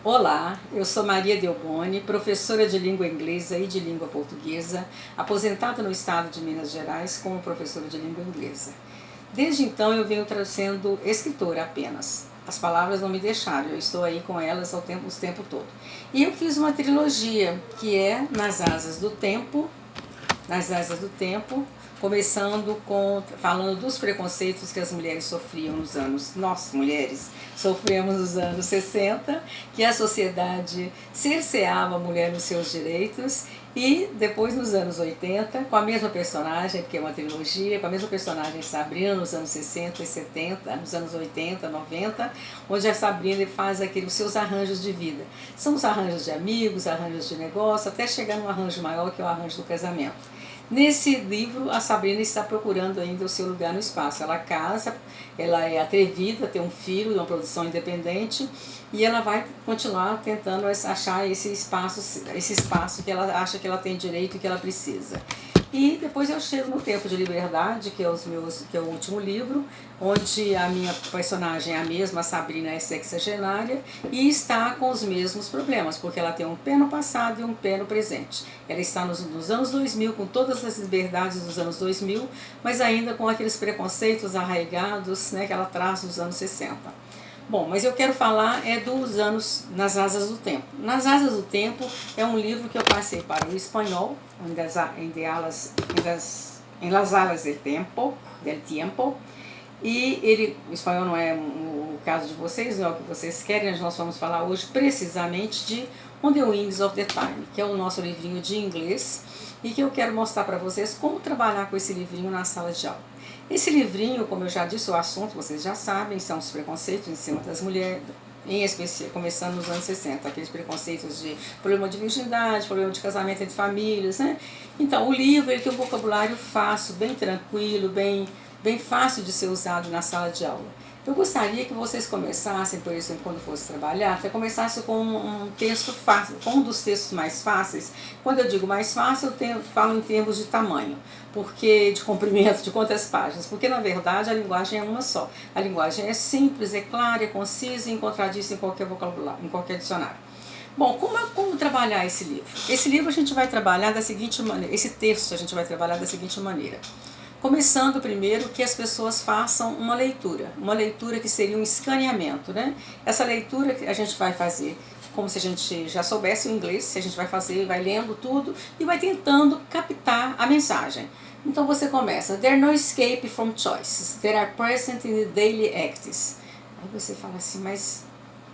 Olá, eu sou Maria Delboni, professora de língua inglesa e de língua portuguesa, aposentada no estado de Minas Gerais como professora de língua inglesa. Desde então eu venho sendo escritora apenas. As palavras não me deixaram, eu estou aí com elas o tempo todo. E eu fiz uma trilogia que é Nas Asas do Tempo, começando com falando dos preconceitos que as mulheres sofriam nos anos, nós mulheres sofremos nos anos 60, que a sociedade cerceava a mulher nos seus direitos, e depois nos anos 80, com a mesma personagem, porque é uma trilogia, com a mesma personagem Sabrina nos anos 60 e 70, nos anos 80, 90, onde a Sabrina faz os seus arranjos de vida. São os arranjos de amigos, arranjos de negócio, até chegar num arranjo maior, que é o arranjo do casamento. Nesse livro, a Sabrina está procurando ainda o seu lugar no espaço. Ela casa, ela é atrevida, tem um filho, uma produção independente, e ela vai continuar tentando achar esse espaço que ela acha que ela tem direito e que ela precisa. E depois eu chego no Tempo de Liberdade, que é o último livro, onde a minha personagem é a mesma, a Sabrina é sexagenária e está com os mesmos problemas, porque ela tem um pé no passado e um pé no presente. Ela está nos anos 2000, com todas as liberdades dos anos 2000, mas ainda com aqueles preconceitos arraigados, né, que ela traz dos anos 60. Bom, mas eu quero falar dos anos Nas Asas do Tempo. Nas Asas do Tempo é um livro que eu passei para o espanhol, em Las Alas del Tiempo, e o espanhol não é o caso de vocês, não é o que vocês querem, nós vamos falar hoje precisamente de On the Wings of the Time, que é o nosso livrinho de inglês, e que eu quero mostrar para vocês como trabalhar com esse livrinho na sala de aula. Esse livrinho, como eu já disse, o assunto, vocês já sabem, são os preconceitos em cima das mulheres, em especial, começando nos anos 60, aqueles preconceitos de problema de virgindade, problema de casamento entre famílias, né? Então, o livro ele tem um vocabulário fácil, bem tranquilo, bem fácil de ser usado na sala de aula. Eu gostaria que vocês começassem, por exemplo, quando fosse trabalhar, até começasse com um texto fácil, com um dos textos mais fáceis. Quando eu digo mais fácil, falo em termos de tamanho, porque de comprimento, de quantas páginas, porque na verdade a linguagem é uma só. A linguagem é simples, é clara, é concisa e encontradiça em qualquer vocabulário, em qualquer dicionário. Bom, como trabalhar esse livro? Esse livro a gente vai trabalhar da seguinte maneira, esse texto a gente vai trabalhar da seguinte maneira. Começando primeiro que as pessoas façam uma leitura que seria um escaneamento, né? Essa leitura que a gente vai fazer como se a gente já soubesse o inglês, se a gente vai fazer, vai lendo tudo e vai tentando captar a mensagem. Então você começa, there are no escape from choices, that are present in the daily acts. Aí você fala assim, mas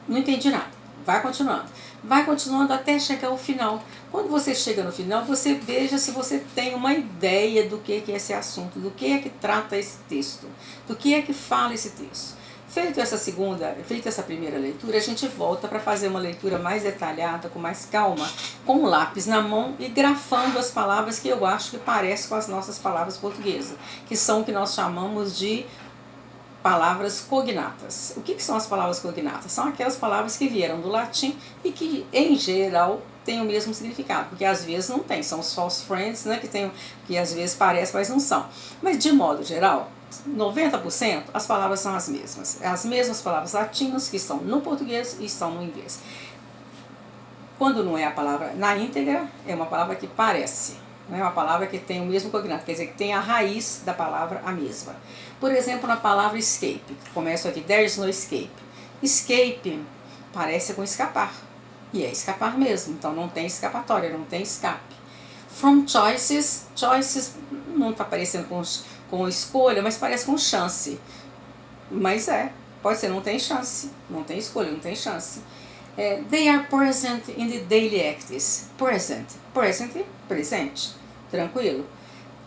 não entendi nada. Vai continuando até chegar ao final. Quando você chega no final, você veja se você tem uma ideia do que é esse assunto, do que é que trata esse texto, do que é que fala esse texto. Feita essa primeira leitura, a gente volta para fazer uma leitura mais detalhada, com mais calma, com um lápis na mão e grafando as palavras que eu acho que parecem com as nossas palavras portuguesas, que são o que nós chamamos de palavras cognatas. O que são as palavras cognatas? São aquelas palavras que vieram do latim e que, em geral, têm o mesmo significado, porque às vezes não tem, são os false friends, né, que às vezes parecem, mas não são. Mas, de modo geral, 90% as palavras são as mesmas palavras latinas que estão no português e estão no inglês. Quando não é a palavra na íntegra, é uma palavra que parece, é uma palavra que tem o mesmo cognato, quer dizer, que tem a raiz da palavra a mesma. Por exemplo, na palavra escape, que começa aqui, there is no escape. Escape parece com escapar, e é escapar mesmo, então não tem escapatória, não tem escape. From choices não está parecendo com escolha, mas parece com chance. Mas pode ser, não tem chance, não tem escolha, não tem chance. They are present in the daily acts. Presente, tranquilo.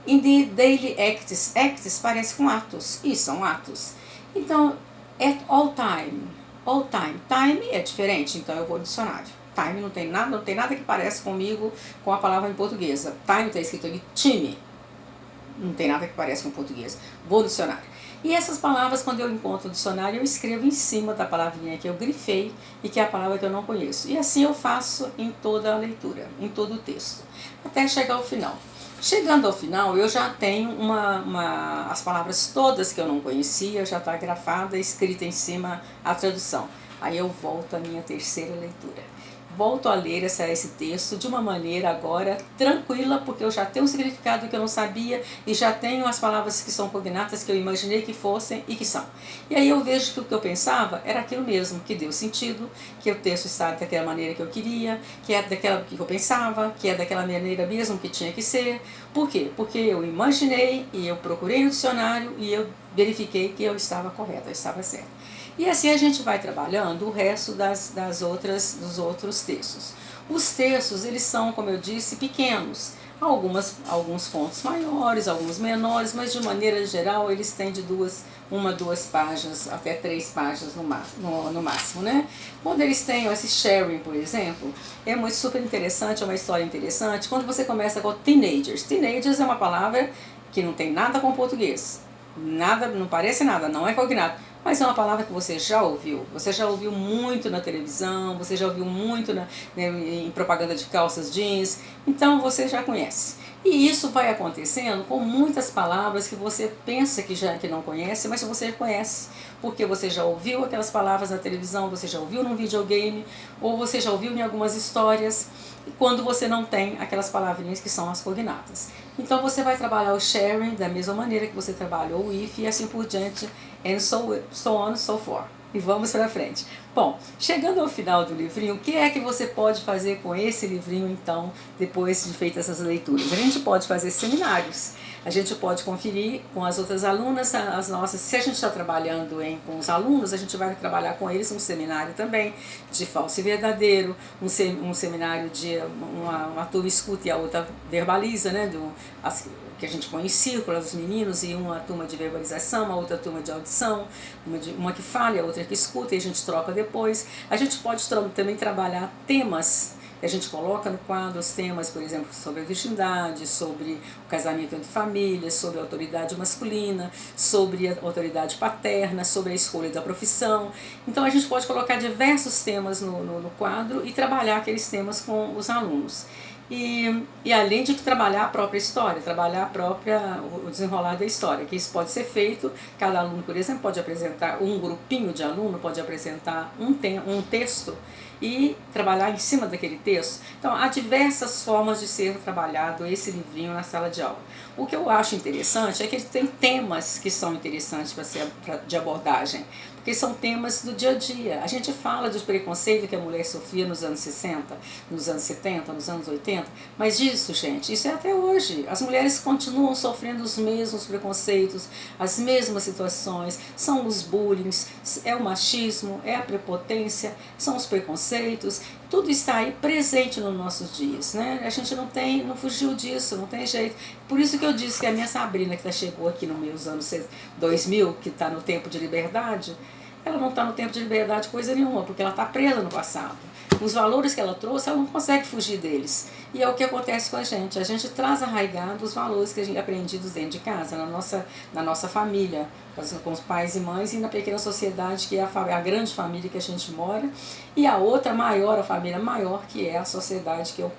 In the daily acts parece com atos, e são atos. Então, at all time é diferente, então eu vou ao dicionário. Time não tem nada que pareça comigo com a palavra em portuguesa. Time está escrito aqui, time, não tem nada que pareça com português. Vou ao dicionário. E essas palavras, quando eu encontro o dicionário, eu escrevo em cima da palavrinha que eu grifei e que é a palavra que eu não conheço. E assim eu faço em toda a leitura, em todo o texto, até chegar ao final. Chegando ao final, eu já tenho as palavras todas que eu não conhecia, já está grafada, escrita em cima a tradução. Aí eu volto à minha terceira leitura. Volto a ler esse texto de uma maneira agora tranquila, porque eu já tenho um significado que eu não sabia e já tenho as palavras que são cognatas que eu imaginei que fossem e que são. E aí eu vejo que o que eu pensava era aquilo mesmo, que deu sentido, que o texto está daquela maneira que eu queria, que é daquela que eu pensava, que é daquela maneira mesmo que tinha que ser. Por quê? Porque eu imaginei e eu procurei no dicionário e eu verifiquei que eu estava correta, eu estava certa. E assim a gente vai trabalhando o resto dos outros textos. Os textos, eles são, como eu disse, pequenos. Alguns pontos maiores, alguns menores, mas de maneira geral eles têm de duas páginas, até 3 páginas no máximo, né? Quando eles têm esse sharing, por exemplo, é muito super interessante, é uma história interessante. Quando você começa com teenagers. Teenagers é uma palavra que não tem nada com português. Nada, não parece nada, não é cognato. Mas é uma palavra que você já ouviu muito na televisão, você já ouviu muito em propaganda de calças jeans, então você já conhece. E isso vai acontecendo com muitas palavras que você pensa que não conhece, mas você conhece, porque você já ouviu aquelas palavras na televisão, você já ouviu num videogame, ou você já ouviu em algumas histórias, quando você não tem aquelas palavrinhas que são as cognatas. Então você vai trabalhar o sharing da mesma maneira que você trabalhou o if e assim por diante, and so on and so forth. E vamos para frente. Bom, chegando ao final do livrinho, o que é que você pode fazer com esse livrinho, então, depois de feitas essas leituras? A gente pode fazer seminários, a gente pode conferir com as outras alunas, as nossas. Se a gente está trabalhando com os alunos, a gente vai trabalhar com eles um seminário também de falso e verdadeiro, um seminário de uma turma escuta e a outra verbaliza, né? Que a gente põe em círculo, os meninos, e uma turma de verbalização, uma outra turma de audição, uma que fala e a outra que escuta, e a gente troca depois. A gente pode também trabalhar temas que a gente coloca no quadro, os temas, por exemplo, sobre a virgindade, sobre o casamento entre famílias, sobre a autoridade masculina, sobre a autoridade paterna, sobre a escolha da profissão. Então a gente pode colocar diversos temas no quadro e trabalhar aqueles temas com os alunos. E além de trabalhar a própria história, trabalhar o desenrolar da história, que isso pode ser feito, cada aluno, por exemplo, pode apresentar, um grupinho de aluno pode apresentar um texto e trabalhar em cima daquele texto. Então, há diversas formas de ser trabalhado esse livrinho na sala de aula. O que eu acho interessante é que ele tem temas que são interessantes de abordagem, porque são temas do dia a dia. A gente fala dos preconceitos que a mulher sofria nos anos 60, nos anos 70, nos anos 80, mas isso, gente, isso é até hoje. As mulheres continuam sofrendo os mesmos preconceitos, as mesmas situações, são os bullying, é o machismo, é a prepotência, são os preconceitos, tudo está aí presente nos nossos dias, né? A gente não fugiu disso, não tem jeito. Por isso que eu disse que a minha Sabrina, que chegou aqui nos meus anos 2000, que está no tempo de liberdade, ela não está no tempo de liberdade coisa nenhuma, porque ela está presa no passado. Os valores que ela trouxe, ela não consegue fugir deles. E é o que acontece com a gente traz arraigado os valores que a gente aprendidos dentro de casa, na nossa família, com os pais e mães, e na pequena sociedade, que é a grande família que a gente mora, e a outra maior, a família maior, que é a sociedade, que é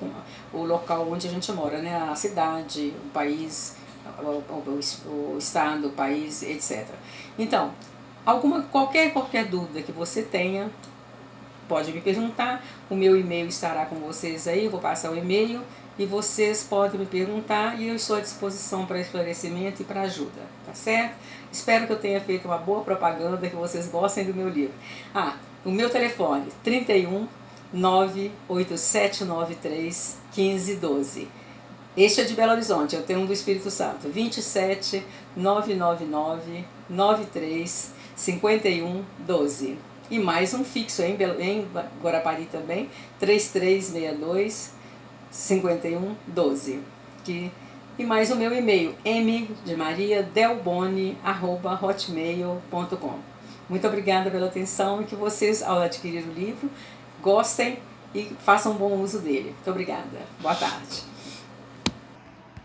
o local onde a gente mora, né? A cidade, o país, o estado, o país, etc. Então, qualquer dúvida que você tenha, pode me perguntar. O meu e-mail estará com vocês aí, eu vou passar o e-mail e vocês podem me perguntar e eu estou à disposição para esclarecimento e para ajuda, tá certo? Espero que eu tenha feito uma boa propaganda, que vocês gostem do meu livro. O meu telefone 31 98793 1512. Este é de Belo Horizonte, eu tenho um do Espírito Santo, 27 999 93 5112. E mais um fixo em Guarapari também, 3362 5112. E mais o meu e-mail, mdemariadelboni@hotmail.com. Muito obrigada pela atenção e que vocês, ao adquirir o livro, gostem e façam bom uso dele. Muito obrigada. Boa tarde.